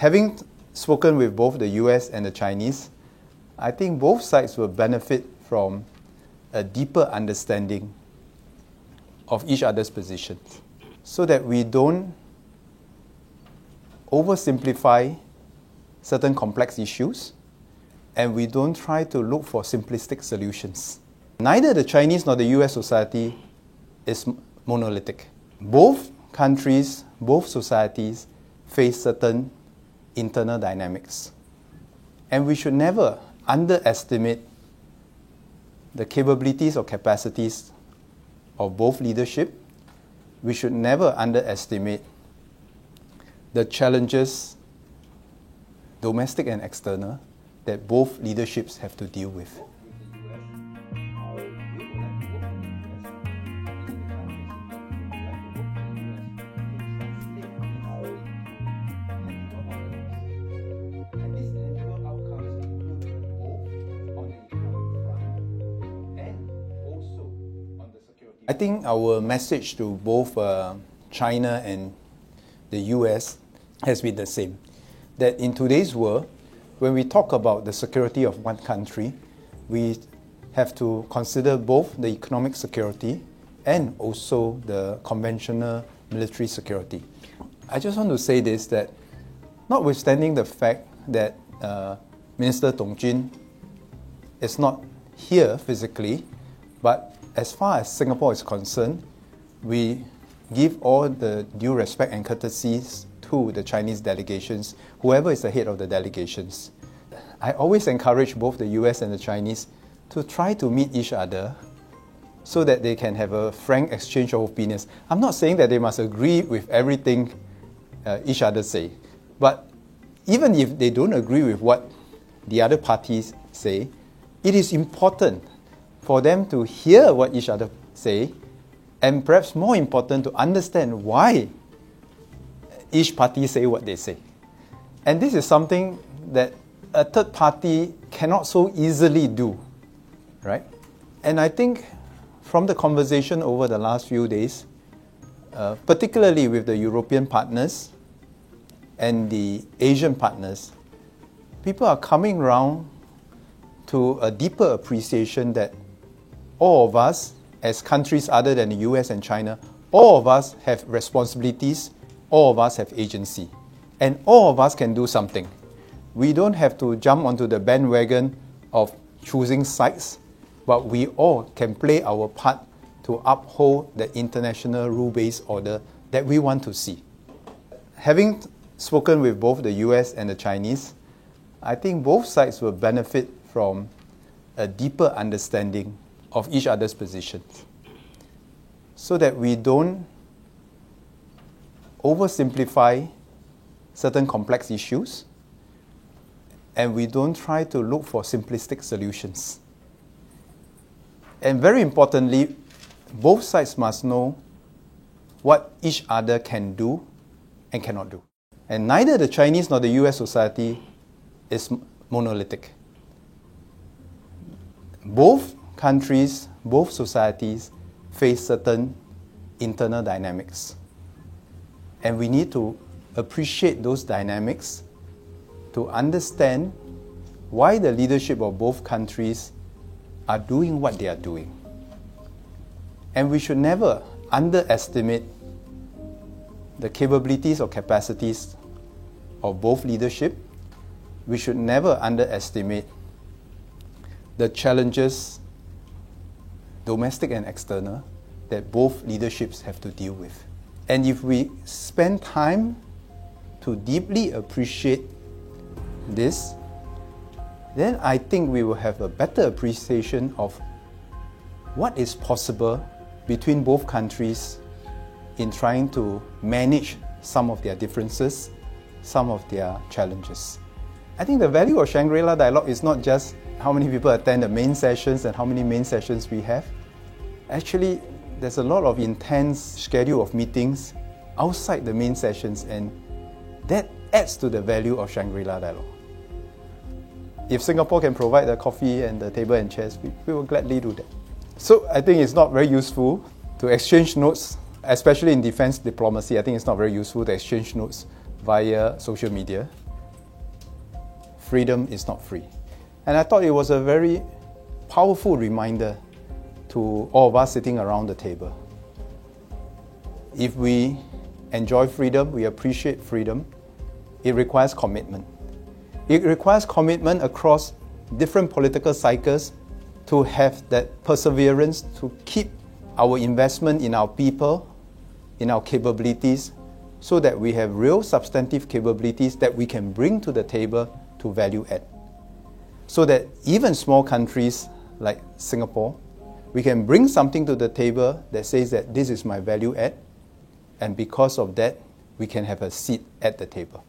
Having spoken with both the US and the Chinese, I think both sides will benefit from a deeper understanding of each other's positions so that we don't oversimplify certain complex issues and we don't try to look for simplistic solutions. Neither the Chinese nor the US society is monolithic. Both countries, both societies face certain internal dynamics. And we should never underestimate the capabilities or capacities of both leadership. We should never underestimate the challenges, domestic and external, that both leaderships have to deal with. I think our message to both China and the US has been the same. That in today's world, when we talk about the security of one country, we have to consider both the economic security and also the conventional military security. I just want to say this, that notwithstanding the fact that Minister Dong Jun is not here physically, but as far as Singapore is concerned, we give all the due respect and courtesies to the Chinese delegations, whoever is the head of the delegations. I always encourage both the US and the Chinese to try to meet each other so that they can have a frank exchange of opinions. I'm not saying that they must agree with everything each other say, but even if they don't agree with what the other parties say, it is important for them to hear what each other say, and perhaps more important, to understand why each party say what they say. And this is something that a third party cannot so easily do, right? And I think from the conversation over the last few days, particularly with the European partners and the Asian partners, people are coming around to a deeper appreciation that all of us, as countries other than the US and China, all of us have responsibilities, all of us have agency, and all of us can do something. We don't have to jump onto the bandwagon of choosing sides, but we all can play our part to uphold the international rule-based order that we want to see. Having spoken with both the US and the Chinese, I think both sides will benefit from a deeper understanding of each other's positions so that we don't oversimplify certain complex issues and we don't try to look for simplistic solutions. And very importantly, both sides must know what each other can do and cannot do. And neither the Chinese nor the US society is monolithic. Both countries, both societies face certain internal dynamics. And we need to appreciate those dynamics to understand why the leadership of both countries are doing what they are doing. And we should never underestimate the capabilities or capacities of both leadership. We should never underestimate the challenges, domestic and external, that both leaderships have to deal with. And if we spend time to deeply appreciate this, then I think we will have a better appreciation of what is possible between both countries in trying to manage some of their differences, some of their challenges. I think the value of Shangri-La Dialogue is not just how many people attend the main sessions and how many main sessions we have. Actually, there's a lot of intense schedule of meetings outside the main sessions, and that adds to the value of Shangri-La Dialogue. If Singapore can provide the coffee and the table and chairs, we will gladly do that. So I think it's not very useful to exchange notes, especially in defense diplomacy. I think it's not very useful to exchange notes via social media. freedom is not free. And I thought it was a very powerful reminder to all of us sitting around the table. If we enjoy freedom, we appreciate freedom, it requires commitment. It requires commitment across different political cycles to have that perseverance to keep our investment in our people, in our capabilities, so that we have real substantive capabilities that we can bring to the table to value add. So that even small countries like Singapore, we can bring something to the table that says that this is my value add, and because of that, we can have a seat at the table.